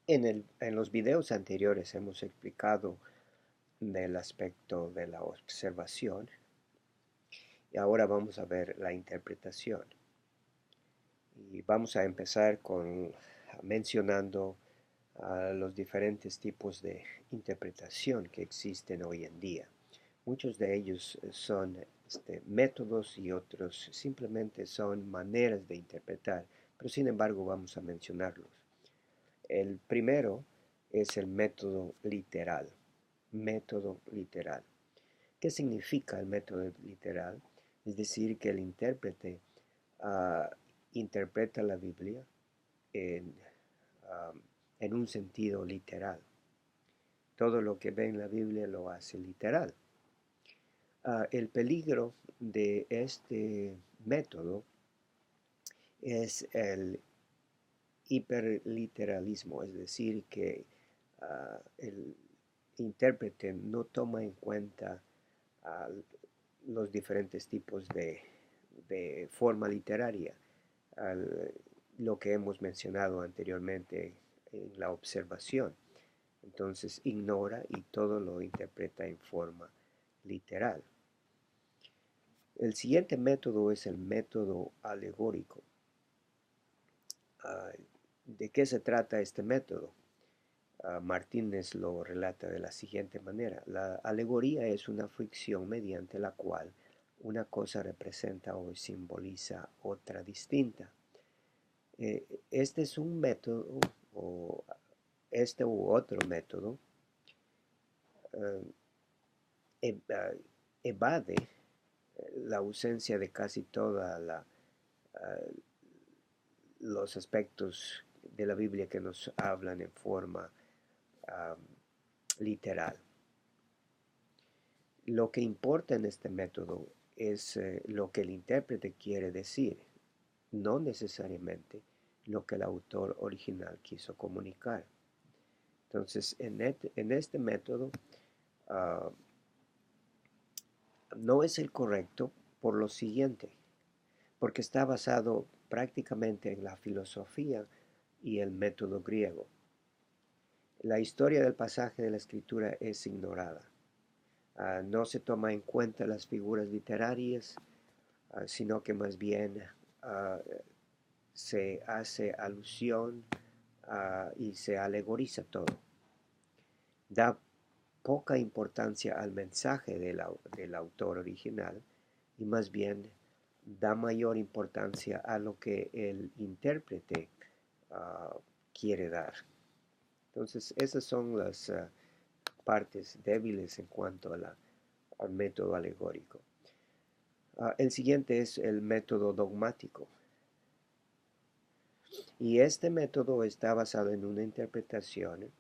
En los videos anteriores hemos explicado del aspecto de la observación y ahora vamos a ver la interpretación. Y vamos a empezar mencionando los diferentes tipos de interpretación que existen hoy en día. Muchos de ellos son métodos y otros simplemente son maneras de interpretar, pero sin embargo vamos a mencionarlos. El primero es el método literal. Método literal. ¿Qué significa el método literal? Es decir, que el intérprete uh, interpreta la Biblia en, um, en un sentido literal. Todo lo que ve en la Biblia lo hace literal. El peligro de este método es el hiperliteralismo, es decir, que el intérprete no toma en cuenta los diferentes tipos de forma literaria, lo que hemos mencionado anteriormente en la observación. Entonces ignora y todo lo interpreta en forma literal. El siguiente método es el método alegórico. ¿De qué se trata este método? Martínez lo relata de la siguiente manera. La alegoría es una ficción mediante la cual una cosa representa o simboliza otra distinta. Este es un método, o este u otro método, evade la ausencia de casi toda los aspectos de la Biblia que nos hablan en forma literal. Lo que importa en este método es lo que el intérprete quiere decir, no necesariamente lo que el autor original quiso comunicar. Entonces, en este método no es el correcto por lo siguiente, porque está basado prácticamente en la filosofía y el método griego. La historia del pasaje de la escritura es ignorada. No se toma en cuenta las figuras literarias, sino que más bien se hace alusión y se alegoriza todo. Da poca importancia al mensaje del autor original y más bien da mayor importancia a lo que el intérprete quiere dar. Entonces, esas son las partes débiles en cuanto al método alegórico. El siguiente es el método dogmático. Y este método está basado en una interpretación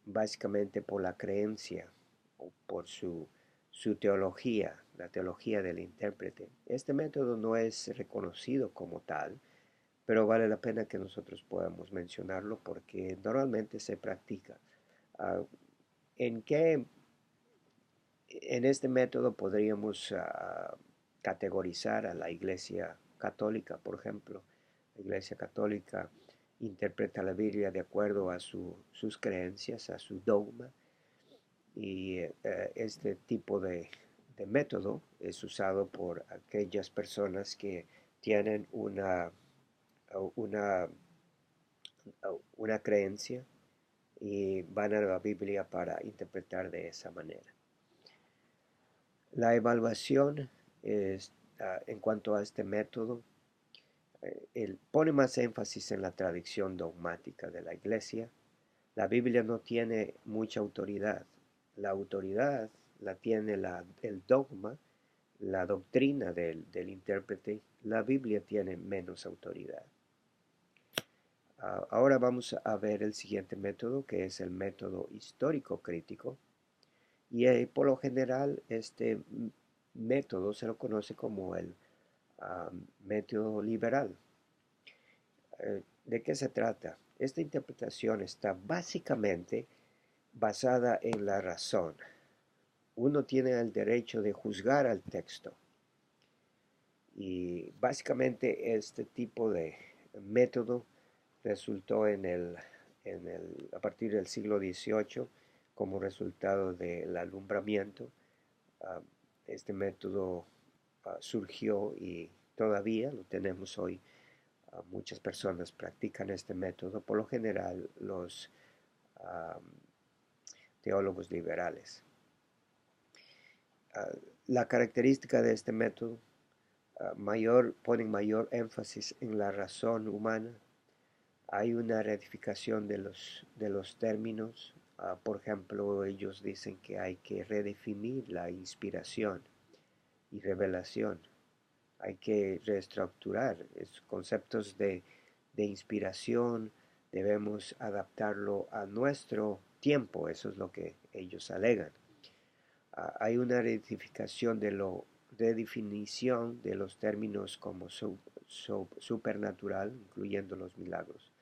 básicamente por la creencia o por su teología, la teología del intérprete. Este método no es reconocido como tal, pero vale la pena que nosotros podamos mencionarlo porque normalmente se practica. Uh, ¿En qué? En este método podríamos categorizar a la Iglesia Católica, por ejemplo. La Iglesia Católica interpreta la Biblia de acuerdo a sus creencias, a su dogma, y este tipo de método es usado por aquellas personas que tienen una, una creencia y van a la Biblia para interpretar de esa manera. La evaluación en cuanto a este método pone más énfasis en la tradición dogmática de la Iglesia. La Biblia no tiene mucha autoridad. La autoridad la tiene el dogma, la doctrina del intérprete. La Biblia tiene menos autoridad. Ahora vamos a ver el siguiente método, que es el método histórico crítico. Y por lo general este método se lo conoce como el método liberal. ¿De qué se trata? Esta interpretación está básicamente basada en la razón. Uno tiene el derecho de juzgar al texto. Y básicamente este tipo de método resultó a partir del siglo XVIII como resultado del alumbramiento. Ah, este método surgió y todavía lo tenemos hoy. Muchas personas practican este método, por lo general los ah, teólogos liberales. La característica de este método ponen mayor énfasis en la razón humana. Hay una ratificación de los términos. Por ejemplo, ellos dicen que hay que redefinir la inspiración y revelación. Hay que reestructurar esos conceptos de inspiración. Debemos adaptarlo a nuestro tiempo. Eso es lo que ellos alegan. Hay una redefinición de los términos como supernatural, incluyendo los milagros.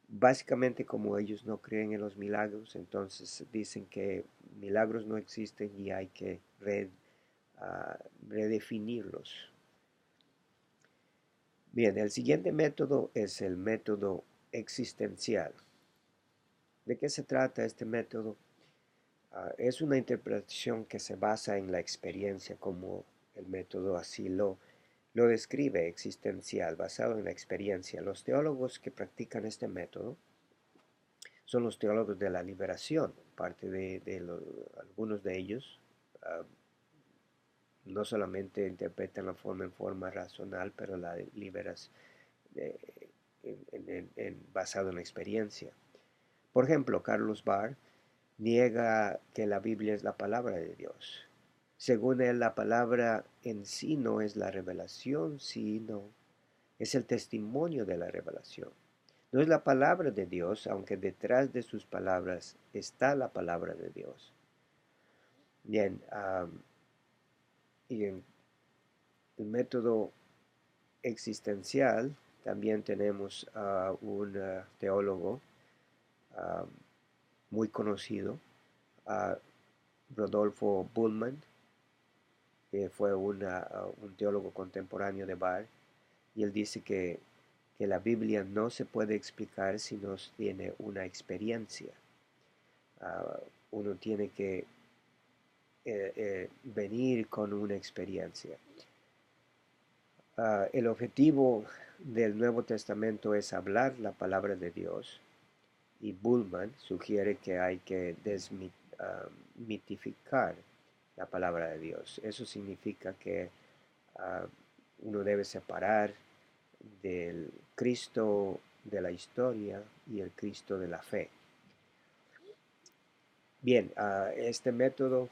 Básicamente, como ellos no creen en los milagros, entonces dicen que milagros no existen y hay que redefinirlos. Bien, el siguiente método es el método existencial. ¿De qué se trata este método? Es una interpretación que se basa en la experiencia, como el método así lo describe, existencial, basado en la experiencia. Los teólogos que practican este método son los teólogos de la liberación. Parte algunos de ellos no solamente interpretan la forma en forma racional, pero la liberación basado en la experiencia. Por ejemplo, Carlos Barr niega que la Biblia es la palabra de Dios. Según él, la palabra en sí no es la revelación, sino es el testimonio de la revelación. No es la palabra de Dios, aunque detrás de sus palabras está la palabra de Dios. Bien, y en el método existencial también tenemos a un teólogo muy conocido, Rodolfo Bullman, que fue un teólogo contemporáneo de Barr, y él dice que la Biblia no se puede explicar si no tiene una experiencia. Uno tiene que venir con una experiencia. El objetivo del Nuevo Testamento es hablar la palabra de Dios, y Bullman sugiere que hay que desmitificar la palabra de Dios. Eso significa que uno debe separar del Cristo de la historia y el Cristo de la fe. Bien, este método,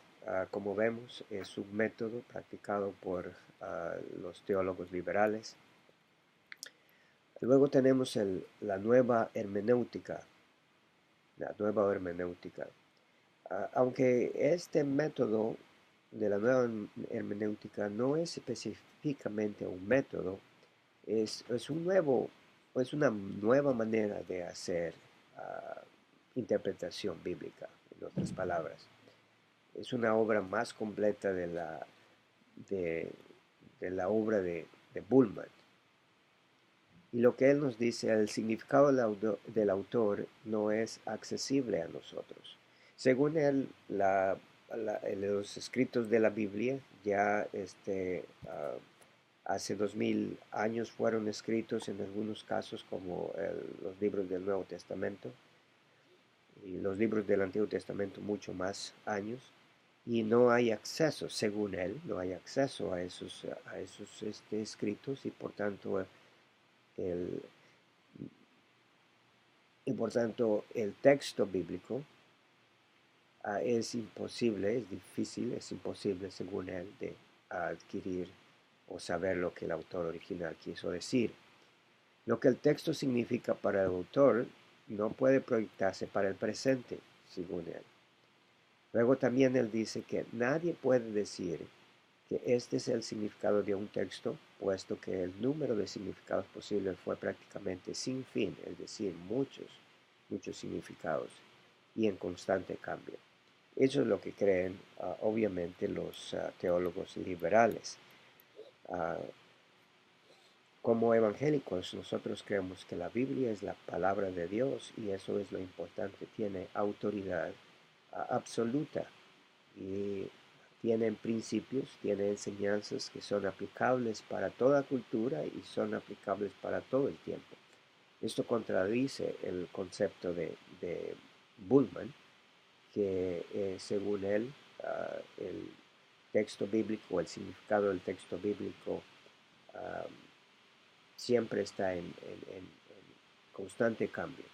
como vemos, es un método practicado por los teólogos liberales. Luego tenemos la nueva hermenéutica. Aunque este método de la nueva hermenéutica no es específicamente un método, es una nueva manera de hacer interpretación bíblica, en otras palabras. Es una obra más completa de la obra de Bullman. Y lo que él nos dice, el significado del autor no es accesible a nosotros. Según él, los escritos de la Biblia ya hace 2000 años fueron escritos, en algunos casos como los libros del Nuevo Testamento, y los libros del Antiguo Testamento mucho más años, y no hay acceso, según él, no hay acceso a esos escritos, y por tanto el texto bíblico es imposible, es difícil, es imposible, según él, de adquirir o saber lo que el autor original quiso decir. Lo que el texto significa para el autor no puede proyectarse para el presente, según él. Luego también él dice que nadie puede decir que este es el significado de un texto, puesto que el número de significados posibles fue prácticamente sin fin, es decir, muchos significados y en constante cambio. Eso es lo que creen, obviamente, los teólogos liberales. Como evangélicos, nosotros creemos que la Biblia es la palabra de Dios y eso es lo importante. Tiene autoridad absoluta y tiene principios, tiene enseñanzas que son aplicables para toda cultura y son aplicables para todo el tiempo. Esto contradice el concepto de Bullman, que según él, el texto bíblico, el significado del texto bíblico, uh, siempre está en constante cambio.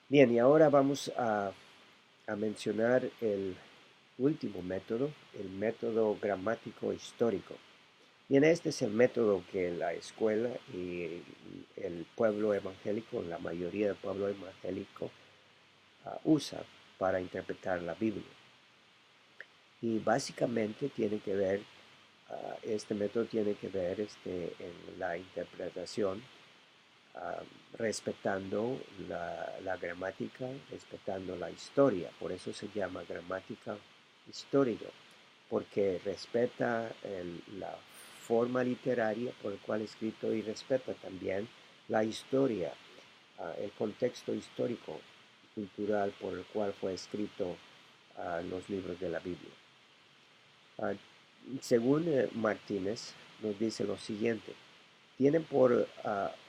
Bien, y ahora vamos a mencionar el último método, el método gramático histórico. Bien, este es el método que la escuela y el pueblo evangélico, la mayoría del pueblo evangélico, usa para interpretar la Biblia. Y básicamente tiene que ver, este método tiene que ver en la interpretación, respetando la gramática, respetando la historia. Por eso se llama gramática histórica, porque respeta la forma literaria por el cual es escrito y respeta también la historia, el contexto histórico, cultural por el cual fue escrito los libros de la Biblia. Según Martínez, nos dice lo siguiente: tienen por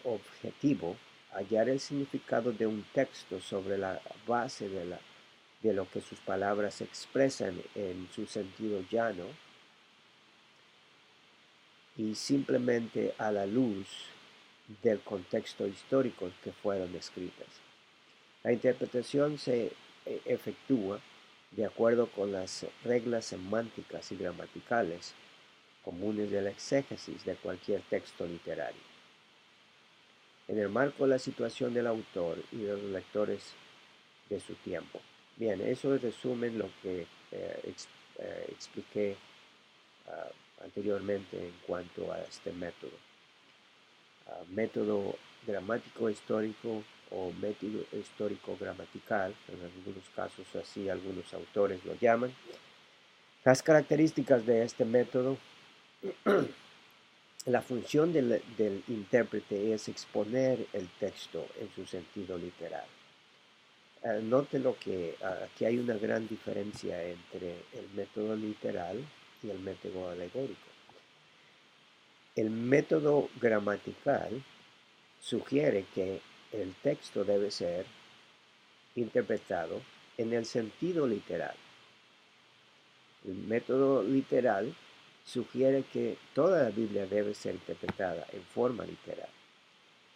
objetivo hallar el significado de un texto sobre la base de lo que sus palabras expresan en su sentido llano y simplemente a la luz del contexto histórico en que fueron escritas. La interpretación se efectúa de acuerdo con las reglas semánticas y gramaticales comunes de la exégesis de cualquier texto literario, en el marco de la situación del autor y de los lectores de su tiempo. Bien, eso resume lo que expliqué anteriormente en cuanto a este método. Método gramático histórico o método histórico gramatical, en algunos casos así algunos autores lo llaman. Las características de este método: la función del intérprete es exponer el texto en su sentido literal. Note lo que aquí hay una gran diferencia entre el método literal y el método alegórico. El método gramatical sugiere que el texto debe ser interpretado en el sentido literal. El método literal sugiere que toda la Biblia debe ser interpretada en forma literal.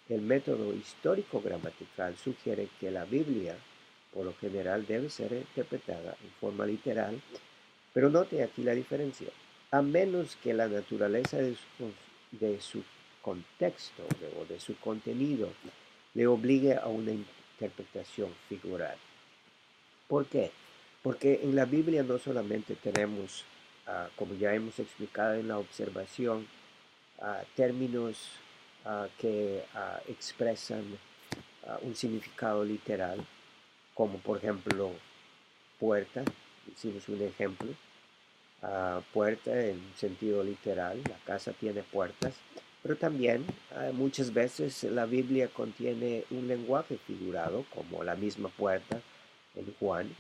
El método histórico gramatical sugiere que la Biblia, por lo general, debe ser interpretada en forma literal, pero note aquí la diferencia: a menos que la naturaleza de su contexto o de su contenido le obligue a una interpretación figural. ¿Por qué? Porque en la Biblia no solamente tenemos, como ya hemos explicado en la observación, términos que expresan un significado literal, como por ejemplo puerta. Hicimos un ejemplo: puerta en sentido literal, la casa tiene puertas, pero también muchas veces la Biblia contiene un lenguaje figurado, como la misma puerta en Juan.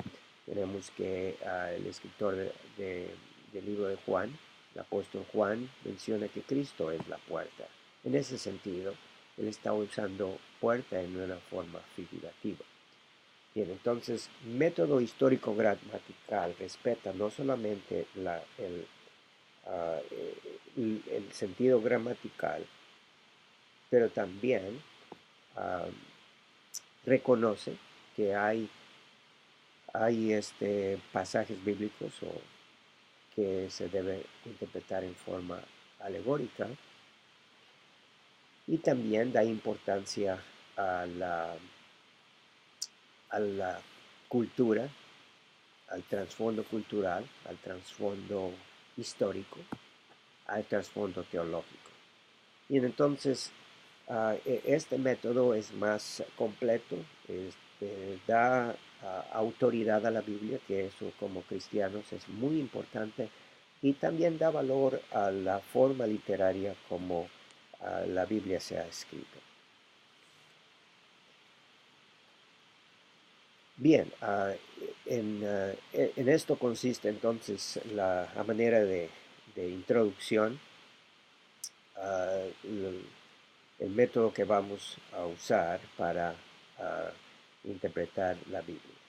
Tenemos que el escritor del libro de Juan, el apóstol Juan, menciona que Cristo es la puerta. En ese sentido, él está usando puerta en una forma figurativa. Bien, entonces, método histórico gramatical respeta no solamente el sentido gramatical, pero también reconoce que hay pasajes bíblicos que se debe interpretar en forma alegórica, y también da importancia a la cultura, al trasfondo cultural, al trasfondo histórico, al trasfondo teológico. Y entonces este método es más completo, da autoridad a la Biblia, que eso como cristianos es muy importante, y también da valor a la forma literaria como la Biblia se ha escrito. Bien, en esto consiste entonces la manera de introducción, el método que vamos a usar para interpretar la Biblia.